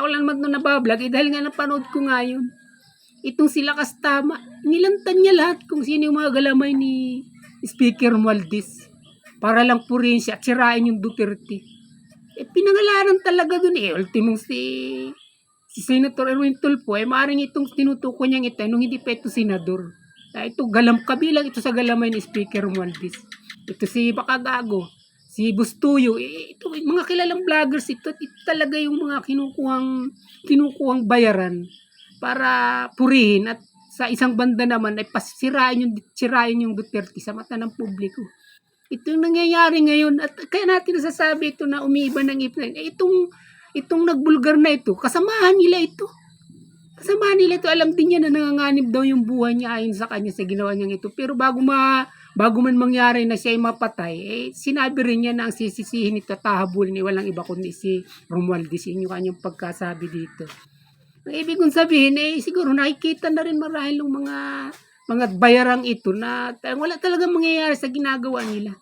ako lang naman nung nabablog, dahil nga napanood ko nga yun. Itong sila Kastama, nilantan niya lahat kung sino yung mga galamay ni Speaker Romualdez. Para lang purihin siya at sirain yung Duterte. Pinangalanan talaga dun ultimong si Senator Erwin Tulfo, maaaring itong tinutukoy niyang ito, nung hindi pa ito senador. Ito, kabilang ito sa galamay ni Speaker Romualdez. Ito si Bakagago, si Bustuyo, ito, mga kilalang vloggers ito talaga yung mga kinukuhang bayaran para purihin at sa isang banda naman ay sirain yung Duterte sa mata ng publiko. Ito yung nangyayari ngayon at kaya natin nasasabi ito na umiiba ng ipin. Itong nagbulgar na ito, kasamahan nila ito. Alam din niya na nanganganib daw yung buhay niya ayon sa kanya sa ginawa niya ito. Pero bago man mangyari na siya ay mapatay, sinabi rin niya na ang sisisihin ito, tahabulin, walang iba kundi si Romualdez. Yun yung kanyang pagkasabi dito. Ang ibig kong sabihin, siguro nakikita na rin marahil ng mga bayarang ito na wala talagang mangyayari sa ginagawa nila.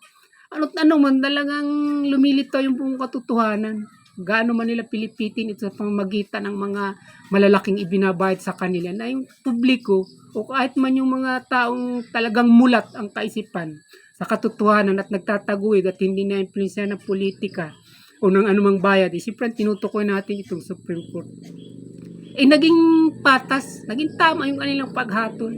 Ano't ano man talagang lumilitaw yung buong katotohanan. Gaano man nila pilipitin ito sa pamamagitan ng mga malalaking ibinabayad sa kanila na yung publiko o kahit man yung mga taong talagang mulat ang kaisipan sa katotohanan at nagtataguig at hindi na-influensya ng politika o ng anumang bayad. Siyempre tinutukoy natin itong Supreme Court. Naging patas, naging tama yung kanilang paghatol.